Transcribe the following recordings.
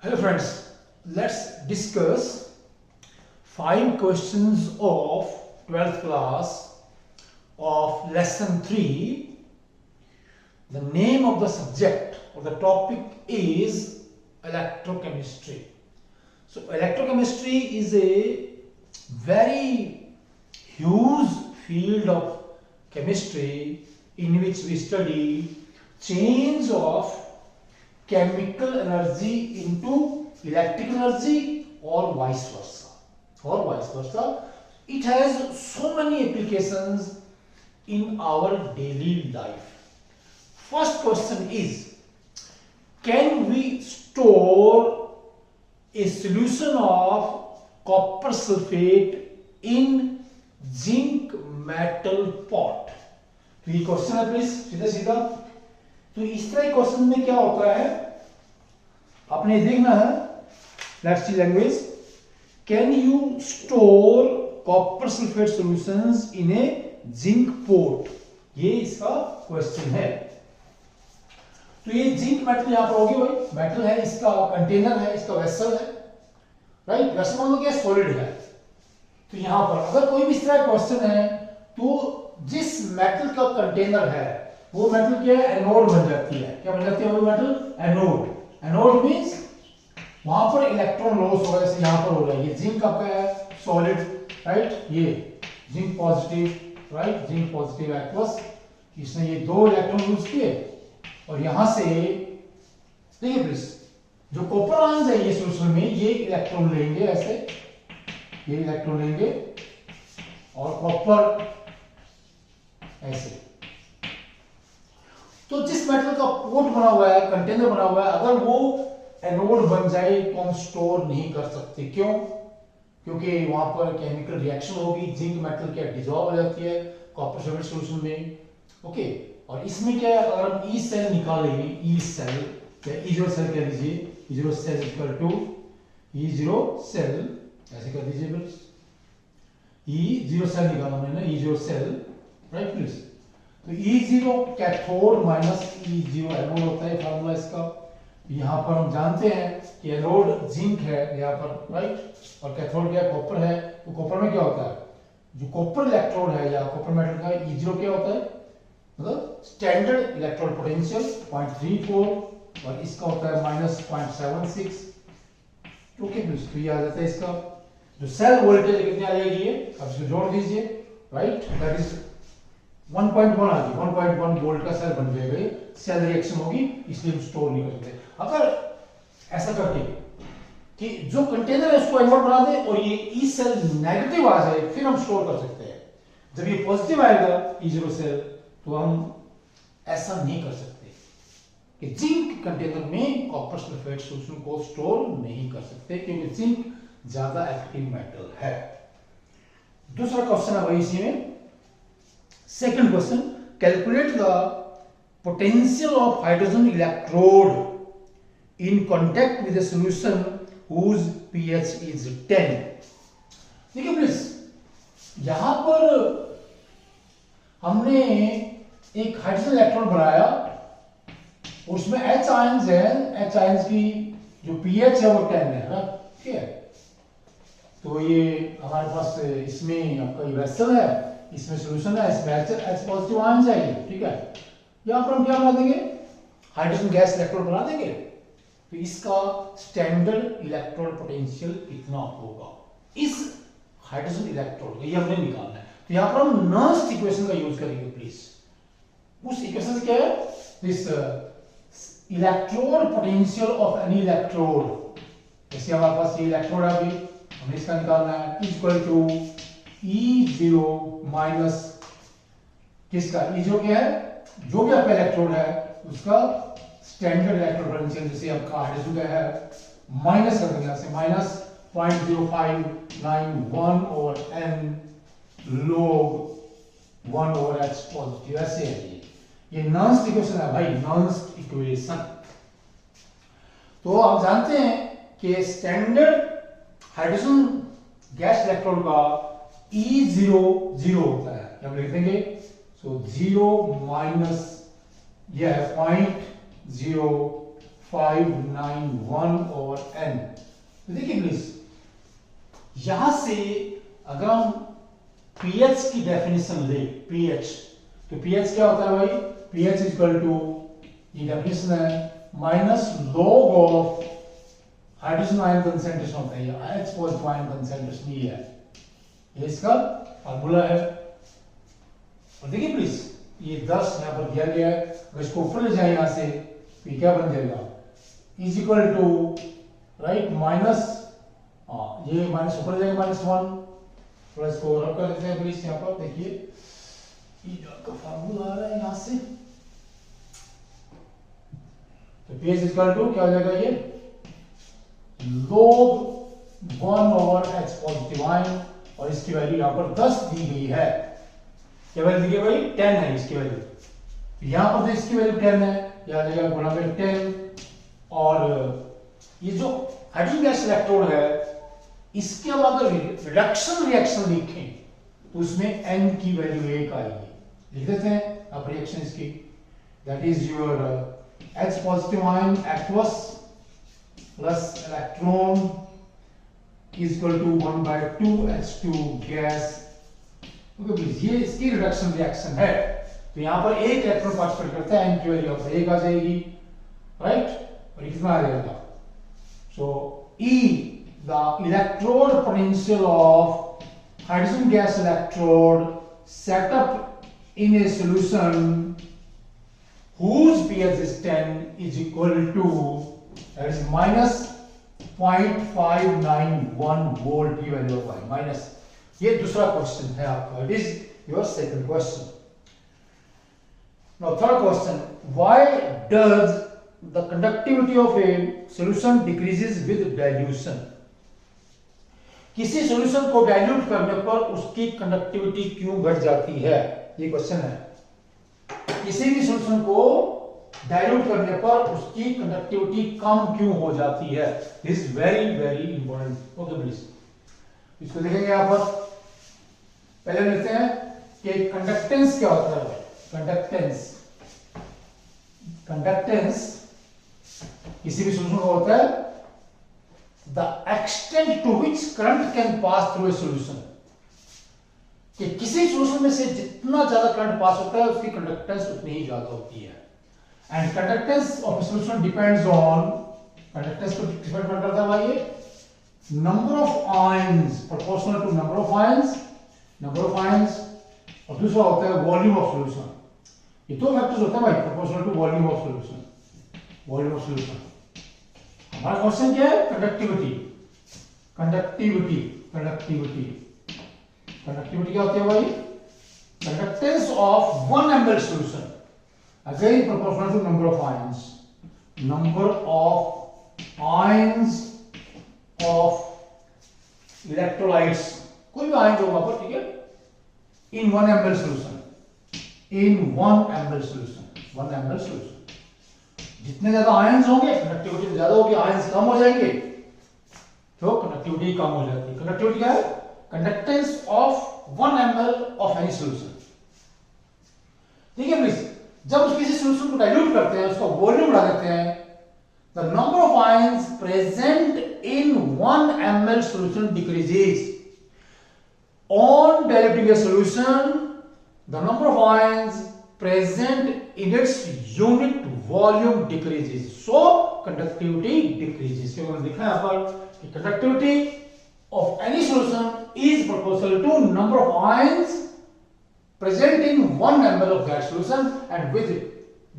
Hello friends, let's discuss 5 questions of 12th class of lesson 3. The name of the subject or the topic is electrochemistry. So electrochemistry is a very huge field of chemistry in which we study change of chemical energy into electric energy or vice versa. It has so many applications in our daily life. First question is, can we store a solution of copper sulfate in zinc metal pot? तो ये question है please सीधा सीधा। तो इस तरह question में क्या होता है आपने देखना है। Let's see language. Can you store copper sulphate solutions in a zinc pot, ये इसका क्वेश्चन है। तो ये जिंक मेटल यहां पर होगी भाई, मेटल है, इसका कंटेनर है, इसका वेसल है, राइट। वेसल मान लो क्या सॉलिड है। तो यहां पर अगर कोई भी इस तरह क्वेश्चन है तो जिस मेटल का कंटेनर है वो मेटल क्या है, एनोड बन जाती है। क्या बन जाती है वो मेटल? एनोड। एनोड मींस वहां पर इलेक्ट्रॉन लॉस होगा, जैसे यहां पर हो रहा है। ये जिंक आपका है सॉलिड, राइट, ये zinc positive, right, zinc positive aqueous, इसने ये 2 इलेक्ट्रॉन यूज किए और यहां से देखिए प्लीज, जो कॉपर आयंस है ये सॉल्यूशन में ये इलेक्ट्रॉन लेंगे, ऐसे ये इलेक्ट्रॉन लेंगे और कॉपर ऐसे। तो जिस मेटल का पोट बना हुआ है, कंटेनर बना हुआ है, अगर वो एनोड बन जाए तो हम स्टोर नहीं कर सकते। क्यों? क्योंकि वहां पर केमिकल रिएक्शन होगी, जिंक मेटल क्या डिसॉल्व हो जाती है कॉपर सल्फेट सॉल्यूशन में, ओके। और इसमें क्या है, अगर हम ई सेल निकालेंगे, ई सेल या ई0 सेल कह दीजिए, ई0 सेल इक्वल टू ई0 सेल, ऐसे कर दीजिए प्लीज। ई0 सेल निकाला मैंने, ई0 सेल, राइट प्लीज। तो E0 cathode minus E0 anode होता है फार्मूला इसका। यहाँ पर हम जानते हैं कि एनोड जिंक है यहाँ पर, राइट, और कैथोड क्या कॉपर है। तो कॉपर में क्या होता है, जो कॉपर इलेक्ट्रोड है या कॉपर मेटल का E0 क्या होता है, मतलब स्टैंडर्ड इलेक्ट्रोड पोटेंशियल 0.34 और इसका होता है -0.76, ओके। तो ये आ जाता है इसका जो सेल वोल्टेज कितनी आ जाएगी, ये अब इसको जोड़ दीजिए, राइट, दैट इज 1.1 आ गई, 1.1 वोल्ट का सेल बन जाएगा। सेल रिएक्शन होगी इसलिए हम स्टोर नहीं कर सकते। अगर ऐसा करके कि जो कंटेनर है उसको एनोड बना दे और ये ई सेल नेगेटिव आ जाए, फिर हम स्टोर कर सकते हैं। जब ये पॉजिटिव आएगा E0 सेल तो हम ऐसा नहीं कर सकते कि जिंक कंटेनर में कॉपर सल्फेट सॉल्यूशन को स्टोर नहीं कर सकते, क्योंकि जिंक ज्यादा एक्टिव मेटल है। दूसरा क्वेश्चन है वही इसी में। Second question, calculate the potential of hydrogen electrode in contact with a solution whose pH is 10. देखिए प्लीज, यहां पर हमने एक हाइड्रोजन इलेक्ट्रोड बनाया, उसमें H आयंस है, H आयंस की जो pH है वो 10 है, ठीक है। तो ये हमारे पास इसमें आपका ये वेसल है, इसमें सॉल्यूशन है, इसमें H पॉजिटिव आयन चाहिए, ठीक है। यहां पर हम क्या बना देंगे, हाइड्रोजन गैस इलेक्ट्रोड बना देंगे। तो इसका स्टैंडर्ड इलेक्ट्रोड पोटेंशियल कितना होगा इस हाइड्रोजन इलेक्ट्रोड का, ये हमने निकालना है। तो यहां पर हम नर्स्ट इक्वेशन का यूज करेंगे प्लीज। उस इक्वेशन से क्या है, this electrode potential of any electrode, जैसे हमारे पास ये इलेक्ट्रोड है, अभी हमें इसका निकालना है, इक्वल टू E0 माइनस किसका, E0 क्या है, जो भी आपका इलेक्ट्रोड है उसका स्टैंडर्ड इलेक्ट्रोड पोटेंशियल, जैसे आपका हाइड्रोजन का है, माइनस कर देंगे से minus 0.0591 over n log 1 over H positive, ऐसे है ये नॉन्स्ट इक्वेशन है भाई, नॉन्स्ट इक्वेशन। तो आप जानते हैं कि स्टैंडर्ड हाइड्रोजन गैस इलेक्ट्रोड का E0 0 होता है, क्या हम लिख देंगे, सो 0 माइनस यह है 0.05 0.591/n। देखिए प्लीज, यहां से अगर हम pH की डेफिनेशन ले, pH, तो pH क्या होता है भाई? pH इक्वल टू, ये डेफिनेशन है, minus log of hydrogen ion concentration होता है, ये H पॉजिटिव आयन कंसेंट्रेशन ही है, ये इसका फार्मूला है। और देखिए प्लीज, ये 10 यहां पर दिया गया है, अगर इसको ऊपर ले जाए यहां से, तो ये क्या बन जाएगा? Is equal to, right, minus, ये माइनस ऊपर जाएगा, -1, थोड़ा इसको रब कर देते हैं प्लीज। यहां पर देखिए, ये का फार्मूला आ रहा है यहां से, तो pH इक्वल टू क्या हो जाएगा? ये log 1/H पॉजिटिव आयन, और इसकी वैल्यू यहां पर 10 दी गई है। क्या वैल्यू दी गई भाई? 10 है इसकी वैल्यू। यहां पर तो इसकी वैल्यू 10 है, यह आ जाएगा गुणा में 10, और ये जो हाइड्रोजन गैस इलेक्ट्रोड है, इसके हम अगर रिडक्शन रिएक्शन लिखें तो उसमें n की वैल्यू 1 आएगी। लिख देते हैं अब रिएक्शन इसकी, that is your H positive ion aqueous plus electron is equal to 1/2 H2 gas. Okay please, ये इसकी रिडक्शन रिएक्शन है, तो यहां पर एक इलेक्ट्रॉन पार्टिसिपेट करता है, n की वैल्यू अब 1 आ जाएगी, राइट। और कितना आ जाएगा? सो E, the electrode potential of hydrogen gas electrode set up in a solution whose pH is 10 is equal to, that is minus 0.591 volt की वैल्यू होगा माइनस। ये दूसरा क्वेश्चन है आपका, it is your second question. Now third question, why does the conductivity of a solution decreases with dilution? किसी solution को dilute करने पर उसकी कंडक्टिविटी क्यों घट जाती है? ये क्वेश्चन है। किसी भी सॉल्यूशन को डाइल्यूट करने पर उसकी कंडक्टिविटी कम क्यों हो जाती है? This is very very important. Okay please, इसको देखेंगे यहां पर। पहले देखते हैं कि कंडक्टेंस क्या होता है। कंडक्टेंस किसी भी सॉल्यूशन का होता है the extent to which current can pass through a solution, कि किसी सॉल्यूशन में से जितना ज्यादा करंट पास होता है उसकी कंडक्टेंस उतनी ही ज्यादा होती है। And conductance of a solution depends on, conductance को डिपेंड करता है भाई ये number of ions, proportional to number of ions, और दूसरा होता है वॉल्यूम ऑफ सॉल्यूशन। ये दो फैक्टर्स होते हैं भाई, proportional to volume of solution. हमारा क्वेश्चन क्या है? कंडक्टिविटी क्या होती है भाई? Conductance of 1 ml solution, again proportional to number of ions of electrolytes, कोई भी आयन जो होगा पर, ठीक है, in 1 ml solution, 1 ml solution. जितने ज्यादा आयंस होंगे कंडक्टिविटी ज्यादा होगी, आयंस कम हो जाएंगे तो कंडक्टिविटी कम हो जाती है। कंडक्टिविटी क्या है? Conductance of 1 ml of any solution. ठीक है प्लीज, जब किसी सॉल्यूशन को डाइल्यूट करते हैं, उसका वॉल्यूम बढ़ा देते हैं, the number of ions present in 1 ml solution decreases. On diluting A solution, the number of ions present in its unit volume decreases, so conductivity decreases। क्योंकि लिखा है यहाँ पर कि conductivity of any solution is proportional to number of ions present in 1 ml of that solution, and with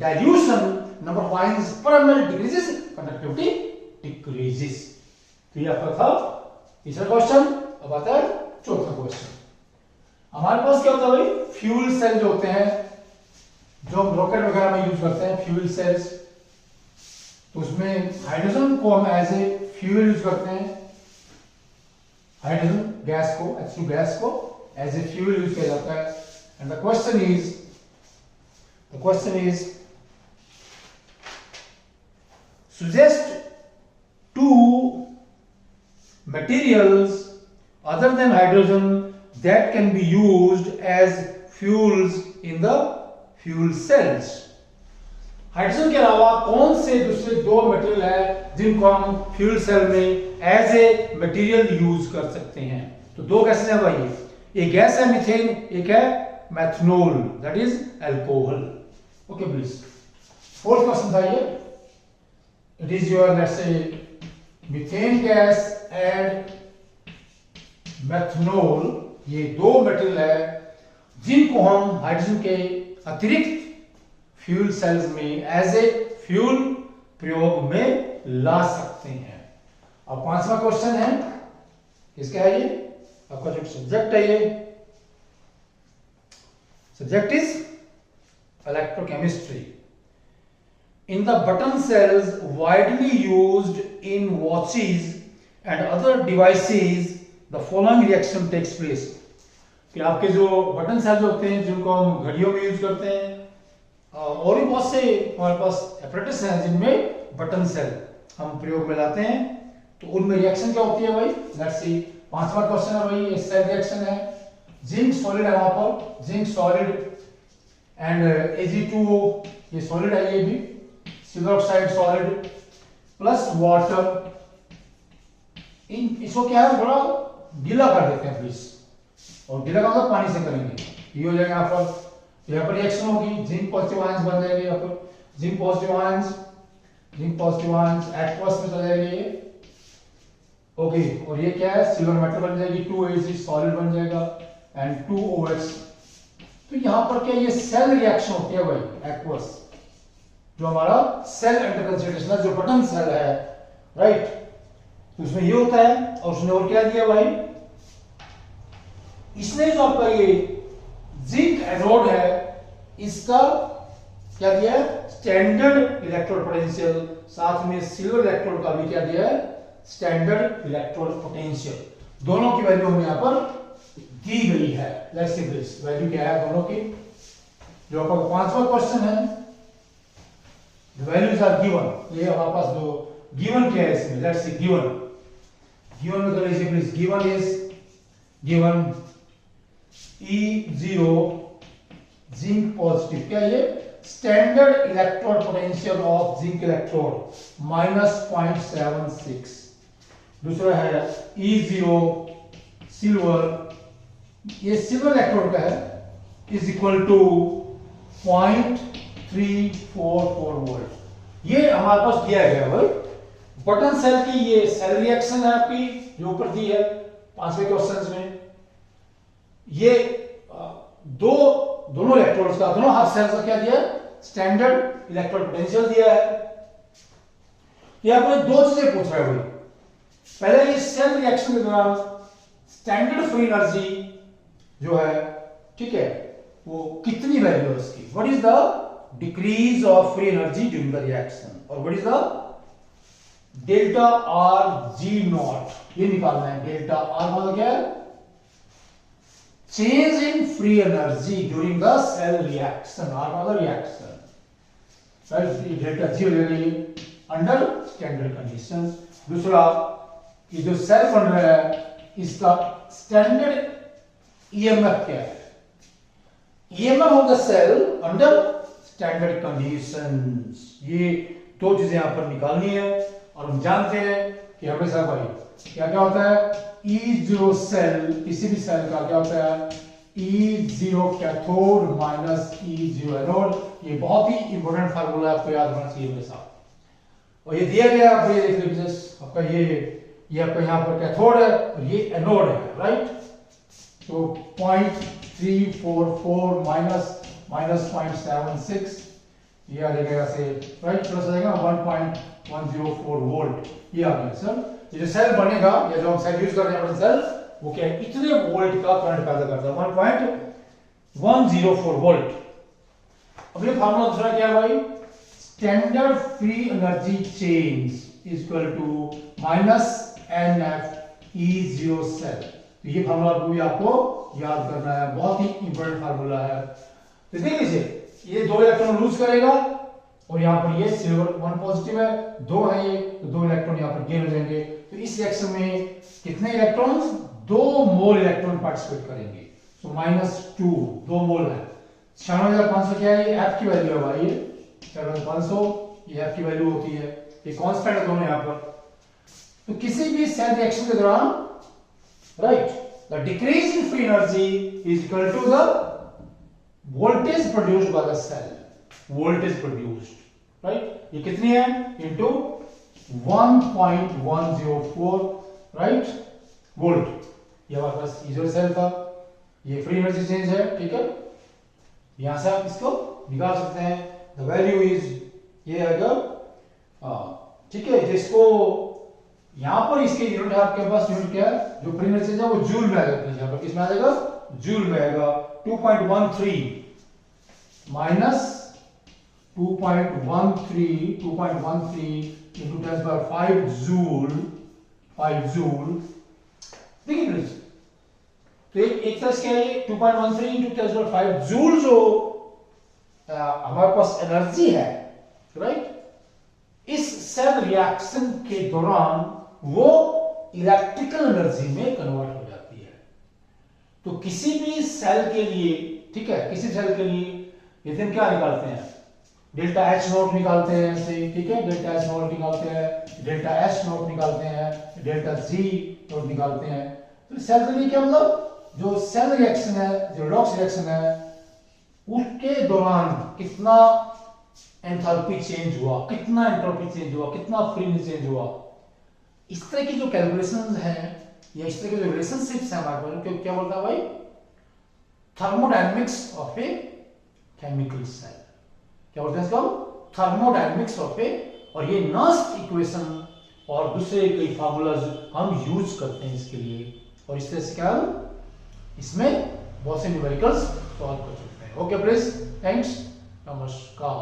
dilution number of ions per ml decreases, conductivity decreases। तो ये आपका था तीसरा क्वेश्चन। अब आता है चौथा क्वेश्चन। हमारे पास क्या होता है भाई? फ्यूल सेल जो होते हैं, जो हम रॉकेट वगैरह में यूज करते हैं, फ्यूल सेल्स, तो उसमें हाइड्रोजन को हम एज ए फ्यूल यूज करते हैं। हाइड्रोजन गैस को, H2 गैस को एज ए फ्यूल यूज किया जाता है। And the question is suggest 2 materials other than hydrogen that can be used as fuels in the fuel cells. Hydrogen के अलावा कौन से दूसरे दो मटेरियल है जिनको हम फ्यूल सेल में एज ए मटेरियल यूज कर सकते हैं? तो दो गैसेस हैं भाई, एक गैस है मीथेन, एक है methanol, that is alcohol. Okay please, fourth question था ये, it is your let's say methane gas and methanol, ये दो मटेरियल है जिनको हम हाइड्रोजन के अतिरिक्त फ्यूल सेल्स में एज ए फ्यूल प्रयोग में ला सकते हैं। अब पांचवा क्वेश्चन है, इसका है ये आपका जो सब्जेक्ट है, ये subject is electrochemistry. In the button cells widely used in watches and other devices the following reaction takes place. कि आपके जो बटन सेल्स होते हैं जिनको हम घड़ियों में यूज करते हैं, और भी बहुत से हमारे पास एपरेटस हैं जिनमें बटन सेल हम प्रयोग में लाते हैं, तो उनमें रिएक्शन क्या होती है भाई? लेट्स सी, पांचवा क्वेश्चन है भाई, ये सेल रिएक्शन है। जिंक सॉलिड है वहां पर, जिंक सॉलिड एंड Ag2O, ये सॉलिड है, ये भी silver oxide solid plus water, इसको क्या है थोड़ा गीला कर देते हैं प्लीज, और गीला का मतलब पानी से करेंगे, ये हो जाएगा यहाँ पर रिएक्शन होगी, जिंक पॉजिटिव आयंस बन जाएंगे, यहाँ पर जिंक पॉजिटिव आयंस एक्वस में चले जाएंगे ये, ओके। और ये क्या है? सिल्वर मेटल बन जाएगी, 2Ag सॉलिड बन जाएगा एंड 2OH। तो यहाँ पर क्या ये सेल रिएक्शन होती है भाई, एक्वस, जो हमारा सेल अंडर कंसिडरेशन है, जो बटन सेल है, राइट। तो उसमें ये होता है, और उसने और क्या दिया भाई? इसने जो आपका ये जिंक एनोड है, इसका क्या दिया है? स्टैंडर्ड इलेक्ट्रोड पोटेंशियल, साथ में सिल्वर इलेक्ट्रोड का भी क्या दिया है? Standard electrode potential. दोनों की वैल्यू हमें यहां पर दी गई है। लेट्स सी दिस वैल्यू क्या है दोनों की, जो आपका पांचवा क्वेश्चन है, द वैल्यूज आर गिवन। ये हमारे पास दो गिवन क्या है इसमें, लेट्स सी गिवन में कर लीजिए please. Given is given E0 zinc positive, क्या ये? Standard electrode potential of zinc electrode -0.76। दूसरा है E0 सिल्वर, ये सिल्वर इलेक्ट्रोड का है, इज इक्वल टू 0.344 वोल्ट। ये हमारे पास दिया गया है भाई, बटन सेल की ये सेल रिएक्शन है आपकी, जो ऊपर दी है पांचवें क्वेश्चन में। ये दोनों इलेक्ट्रोड्स का, दोनों हाफ सेल्स का क्या दिया है? स्टैंडर्ड इलेक्ट्रोड पोटेंशियल दिया है। यहां पर दो चीजें पूछ रहा है भाई। पहले ये सेल रिएक्शन के दौरान स्टैंडर्ड फ्री एनर्जी जो है, ठीक है, वो कितनी वैल्यू है उसकी? What is the decrease of free energy during the reaction, और what is the delta R G naught, ये निकालना है। डेल्टा आर मतलब क्या है? change in free energy during the cell reaction or other reaction, right? Delta G हो जाएगा under standard conditions। दूसरा, ये जो सेल बन रहा है, इसका स्टैंडर्ड EMF क्या है? EMF of the cell under standard conditions। ये दो चीजें यहां पर निकालनी है, और हम जानते हैं कि हमेशा भाई क्या क्या होता है? E0 सेल, किसी भी सेल का क्या होता है? E0 cathode minus E0 anode. ये बहुत ही इंपॉर्टेंट फार्मूला आपको याद होना चाहिए हमेशा, और ये दिया गया आपको, ये देख लीजिए आपका ये आपका यहाँ पर कैथोड है और ये एनोड है, राइट। तो 0.344 माइनस 0.76, ये आ जाएगा ऐसे, राइट, प्लस आ जाएगा 1.104 वोल्ट, ये आ गया सर। ये जो सेल बनेगा, या जो हम सेल यूज कर रहे हैं अपना सेल, वो क्या है? इतने वोल्ट का करंट पैदा करता है, 1.104 वोल्ट। अब ये फार्मूला दूसरा क्या है भाई? Standard free energy change is equal to -NF E0 cell. तो ये फार्मूला भी आपको याद करना है, बहुत ही इंपॉर्टेंट फार्मूला है। तो देख लीजिए, ये दो इलेक्ट्रॉन लूज करेगा, और यहाँ पर ये सिल्वर 1 पॉजिटिव है, 2 है ये, तो 2 इलेक्ट्रॉन यहाँ पर गेन हो जाएंगे। तो इस रिएक्शन में कितने इलेक्ट्रॉन्स? 2 मोल इलेक्ट्रॉन पार्टिसिपेट करेंगे, तो -2, 2 मोल है। 96,500 क्या है? F की वैल्यू है भाई, 500, ये F की वैल्यू होती है, ये कांस्टेंट है दोनों यहाँ पर। तो किसी भी सेल रिएक्शन के दौरान, right, the decrease in free energy is equal to the voltage produced by the cell, voltage produced, right, ये कितनी है, इनटू 1.104, राइट, वोल्ट। ये हमारे पास यूजुअल सेल था, ये फ्री एनर्जी चेंज है, ठीक है। यहां से आप इसको निकाल सकते हैं, द वैल्यू इज, ये आएगा, ठीक है, जिसको यहां पर इसके यूनिट है आपके पास, यूनिट क्या है, जो फ्री एनर्जी चेंज है वो जूल में आएगा, यहां पर किसमें आएगा, जूल में आएगा। 2.13 minus 2.13 into 10 power 5 joule, 5 joule, देखिए प्लीज, तो एक तरह से क्या है, 2.13 into 10 power 5 जूल जो हमारे पास एनर्जी है, राइट, इस सेल रिएक्शन के दौरान वो इलेक्ट्रिकल एनर्जी में कन्वर्ट हो जाती है। तो किसी भी सेल के लिए, ठीक है, किसी सेल के लिए ये हम क्या निकालते हैं, डेल्टा H नॉट निकालते हैं ऐसे, ठीक है, डेल्टा H नॉट निकालते हैं, डेल्टा S नॉट निकालते हैं, डेल्टा G नॉट निकालते हैं। तो सेल के लिए क्या मतलब, जो सेल रिएक्शन है, जो रेडॉक्स रिएक्शन है, उसके दौरान कितना एंथैल्पी चेंज हुआ, कितना एंट्रोपी चेंज हुआ, कितना फ्री एनर्जी चेंज हुआ, इस तरह की जो कैलकुलेशंस हैं या इस तरह के जो रिलेशनशिप्स हैं हमारे पास, क्या बोलता है भाई, thermodynamics of a chemical cell, क्या बोलते हैं इसको, थर्मोडायनेमिक्स ऑफ ए, और ये नर्स्ट इक्वेशन और दूसरे कई फार्मूलाज हम यूज करते हैं इसके लिए, और इस तरह से क्या इसमें बहुत से न्यूमेरिकल्स सॉल्व कर सकते हैं। ओके प्लीज, थैंक्स, नमस्कार।